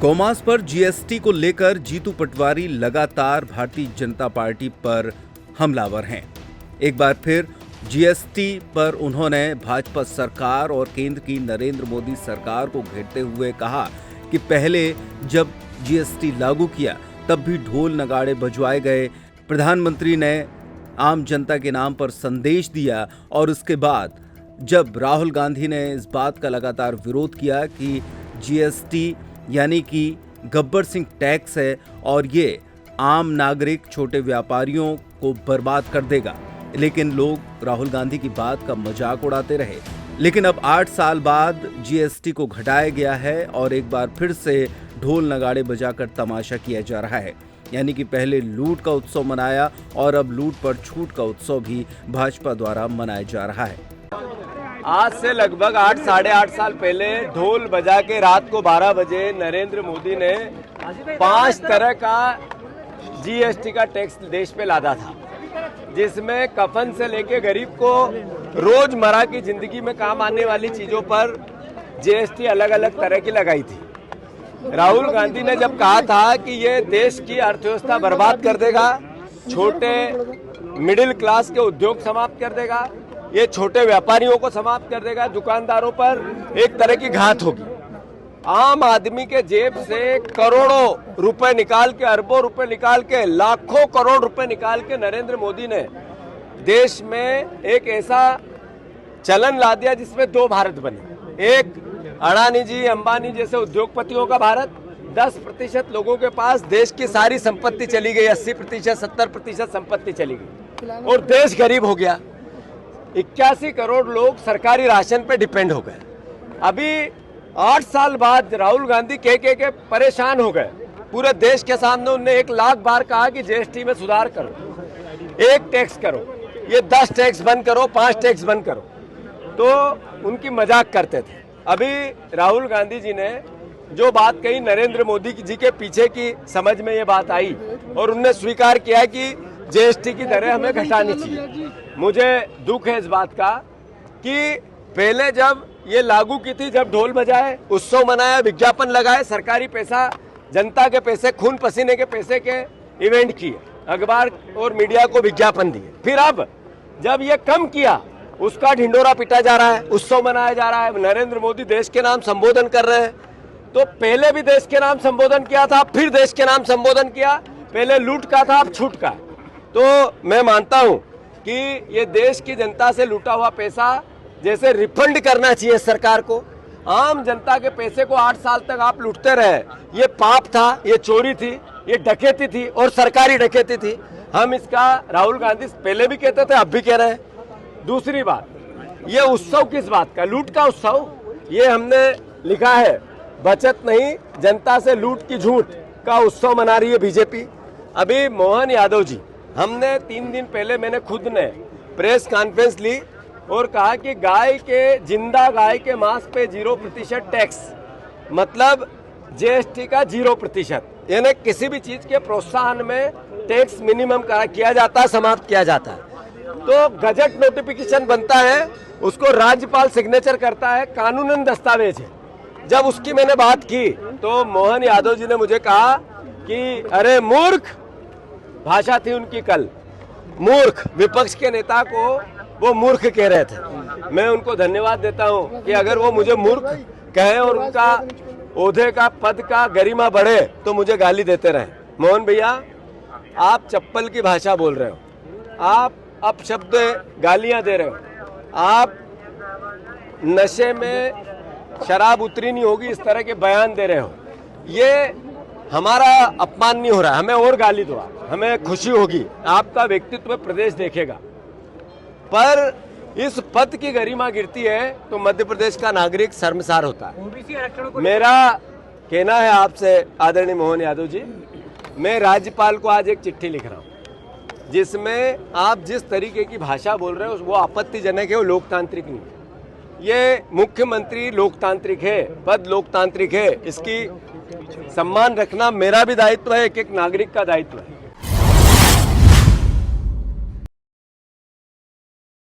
गौमांस पर जीएसटी को लेकर जीतू पटवारी लगातार भारतीय जनता पार्टी पर हमलावर हैं। एक बार फिर जीएसटी पर उन्होंने भाजपा सरकार और केंद्र की नरेंद्र मोदी सरकार को घेरते हुए कहा कि पहले जब जीएसटी लागू किया तब भी ढोल नगाड़े बजवाए गए, प्रधानमंत्री ने आम जनता के नाम पर संदेश दिया और उसके बाद जब राहुल गांधी ने इस बात का लगातार विरोध किया कि जीएसटी यानी कि गब्बर सिंह टैक्स है और ये आम नागरिक छोटे व्यापारियों को बर्बाद कर देगा, लेकिन लोग राहुल गांधी की बात का मजाक उड़ाते रहे। लेकिन अब 8 साल बाद जीएसटी को घटाया गया है और एक बार फिर से ढोल नगाड़े बजाकर तमाशा किया जा रहा है। यानी कि पहले लूट का उत्सव मनाया और अब लूट पर छूट का उत्सव भी भाजपा द्वारा मनाया जा रहा है। आज से लगभग 8-8.5 साल पहले ढोल बजा के रात को 12 बजे नरेंद्र मोदी ने 5 तरह का जीएसटी का टैक्स देश पे लादा था, जिसमें कफन से लेके गरीब को रोजमर्रा की जिंदगी में काम आने वाली चीजों पर जीएसटी अलग अलग तरह की लगाई थी। राहुल गांधी ने जब कहा था कि ये देश की अर्थव्यवस्था बर्बाद कर देगा, छोटे मिडिल क्लास के उद्योग समाप्त कर देगा, ये छोटे व्यापारियों को समाप्त कर देगा, दुकानदारों पर एक तरह की घात होगी। आम आदमी के जेब से करोड़ों रुपए निकाल के, अरबों रुपए निकाल के, लाखों करोड़ रुपए निकाल के नरेंद्र मोदी ने देश में एक ऐसा चलन ला दिया जिसमें 2 भारत बने। एक अडानी जी, अंबानी जैसे उद्योगपतियों का भारत, 10% लोगों के पास देश की सारी संपत्ति चली गई, 80%, 70% संपत्ति चली गई और देश गरीब हो गया। 81 करोड़ लोग सरकारी राशन पे डिपेंड हो गए। अभी 8 साल बाद राहुल गांधी के परेशान हो गए। पूरे देश के सामने उन्होंने 1 लाख बार कहा कि जीएसटी में सुधार करो, 1 टैक्स करो, ये 10 टैक्स बंद करो, 5 टैक्स बंद करो, तो उनकी मजाक करते थे। अभी राहुल गांधी जी ने जो बात कही, नरेंद्र मोदी जी के पीछे की समझ में ये बात आई और उन्होंने स्वीकार किया कि जीएसटी की दरें हमें घटानी चाहिए। मुझे दुख है इस बात का कि पहले जब ये लागू की थी, जब ढोल बजाए, उत्सव मनाया, विज्ञापन लगाए, सरकारी पैसा, जनता के पैसे, खून पसीने के पैसे के इवेंट किए, अखबार और मीडिया को विज्ञापन दिए। फिर अब जब ये कम किया, उसका ढिंडोरा पिटा जा रहा है, उत्सव मनाया जा रहा है, नरेंद्र मोदी देश के नाम संबोधन कर रहे हैं। तो पहले भी देश के नाम संबोधन किया था, फिर देश के नाम संबोधन किया, पहले लूट का था, अब छूट का। तो मैं मानता हूं कि ये देश की जनता से लूटा हुआ पैसा जैसे रिफंड करना चाहिए सरकार को। आम जनता के पैसे को 8 साल तक आप लूटते रहे, ये पाप था, ये चोरी थी, ये डकैती थी और सरकारी डकैती थी। हम इसका राहुल गांधी पहले भी कहते थे, अब भी कह रहे हैं। दूसरी बात, ये उत्सव किस बात का? लूट का उत्सव। ये हमने लिखा है, बचत नहीं, जनता से लूट की झूठ का उत्सव मना रही है बीजेपी। अभी मोहन यादव जी, हमने 3 दिन पहले मैंने खुद ने प्रेस कॉन्फ्रेंस ली और कहा कि जिंदा गाय के मांस पे 0% टैक्स, मतलब जीएसटी का 0%, यानी किसी भी चीज के प्रोत्साहन में टैक्स मिनिमम किया जाता है, समाप्त किया जाता है। तो गजट नोटिफिकेशन बनता है, उसको राज्यपाल सिग्नेचर करता है, कानूनन दस्तावेज है। जब उसकी मैंने बात की तो मोहन यादव जी ने मुझे कहा कि अरे मूर्ख, भाषा थी उनकी कल, मूर्ख, विपक्ष के नेता को वो मूर्ख कह रहे थे। मैं उनको धन्यवाद देता हूं कि अगर वो मुझे मूर्ख कहें और उनका ओहदे का, पद का गरिमा बढ़े तो मुझे गाली देते रहे। मोहन भैया, आप चप्पल की भाषा बोल रहे हो, आप अपशब्द गालियां दे रहे हो, आप नशे में शराब उतरी नहीं होगी इस तरह के बयान दे रहे हो। ये हमारा अपमान नहीं हो रहा, हमें और गाली दो, हमें खुशी होगी, आपका व्यक्तित्व प्रदेश देखेगा। पर इस पद की गरिमा गिरती है तो मध्य प्रदेश का नागरिक शर्मसार होता है। मेरा कहना है आपसे आदरणीय मोहन यादव जी, मैं राज्यपाल को आज एक चिट्ठी लिख रहा हूं जिसमें आप जिस तरीके की भाषा बोल रहे हो वो आपत्तिजनक है, वो लोकतांत्रिक नहीं है। ये मुख्यमंत्री लोकतांत्रिक है, पद लोकतांत्रिक है, इसकी सम्मान रखना मेरा भी दायित्व है, एक नागरिक का दायित्व है।